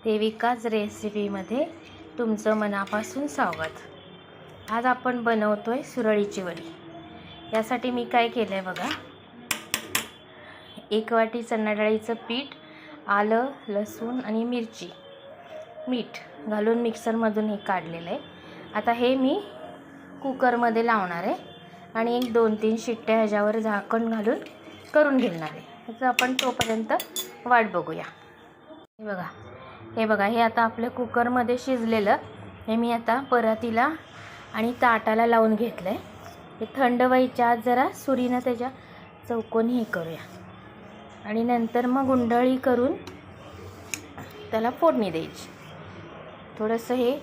देविकाज रेसिपीमध्ये तुमचं मनापासून स्वागत। आज आपण बनवतोय सुरळीची वडी। यासाठी मी काय केलंय बघा, 1 वाटी चणा डाळीचं पीठ, आलं, लसूण आणि मिरची, मीठ घालून मिक्सरमधून हे काढलेलं आहे। आता हे मी कुकरमध्ये लावणार आहे आणि 1-2-3 शिट्ट्या ह्याच्यावर झाकण घालून करून घेणार आहे। त्याचं आपण तोपर्यंत वाट बघूया। हे बघा, हे आता आपल्या कुकरमध्ये शिजलेलं हे मी आता परातीला आणि ताटाला लावून घेतलं आहे। हे थंड व्हायच्या आत जरा सुरीनं त्याच्या चौकोनी हे करूया आणि नंतर मग गुंडळी करून त्याला फोडणी द्यायची। थोडंसं हे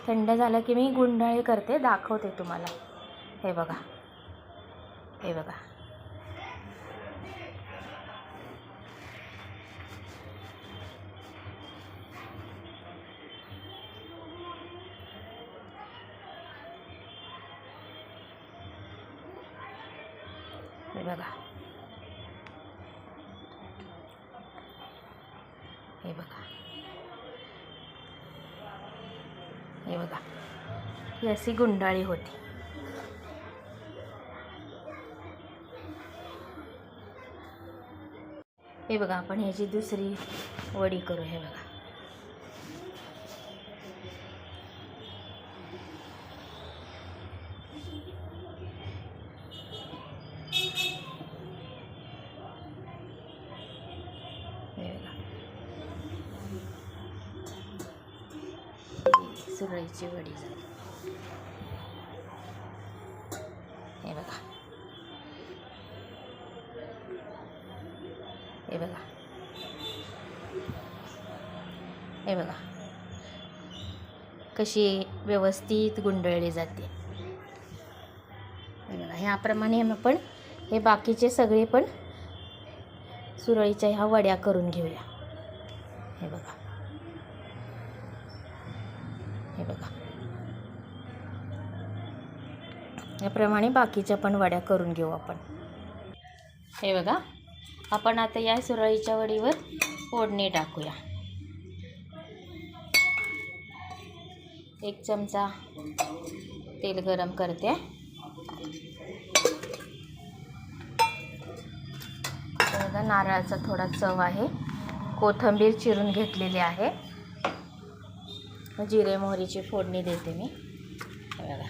थंड झालं की मी गुंडळी करते, दाखवते तुम्हाला। हे बघा, हे बघा, हे बघा, हे बघा, हे बघा, ही अशी गुंडाळी होती। हे बघा, आपण ह्याची दुसरी वडी करू। हे बघा, सुरळीची वडी झाली। हे बघा, हे बघा, हे बघा कशी व्यवस्थित गुंडळली जाते। हे बघा, ह्याप्रमाणे आपण हे बाकीचे सगळे पण सुरळीच्या ह्या वड्या करून घेऊया। हे बघा, हे बघा, याप्रमाणे बाकीच्या पण वड्या करून घेऊ आपण। हे बघा, आपण आता या सुरळीच्या वडीवर फोडणी टाकूया। 1 चमचा तेल गरम करते। बघा, नारळाचा थोडा चव आहे, कोथिंबीर चिरून घेतलेली आहे, जिरे मोहरीची फोडणी देते मी। बघा,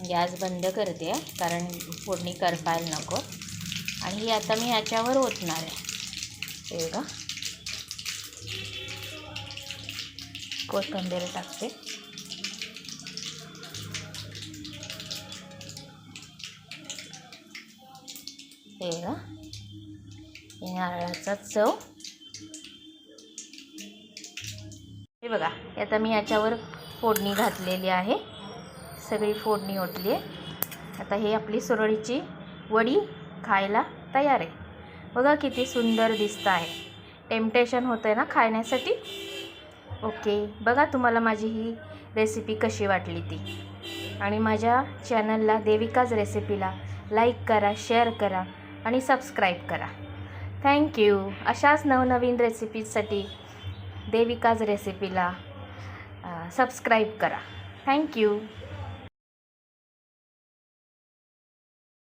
गॅस बंद करते कारण फोडणी करपायला नको। आणि ही आता मी ह्याच्यावर ओतणार आहे। हे बघा, कोथिंबीर टाकते। हे बघा, हे नारळाचा चव। हे बघा, आता मी याच्यावर फोडणी घातलेली आहे, सगळी फोडणी ओतली आहे। आता हे आपली सुरळीची वडी खायला तयार आहे। बघा किती सुंदर दिसत आहे, टेम्पटेशन होतं आहे ना खाण्यासाठी। ओके, बघा तुम्हाला माझी ही रेसिपी कशी वाटली ती, आणि माझ्या चॅनलला देविकाज रेसिपीला लाईक करा, शेअर करा आणि सबस्क्राईब करा। थँक्यू। अशाच नवनवीन रेसिपीजसाठी देविकाज रेसिपीला सबस्क्राईब करा। थँक्यू।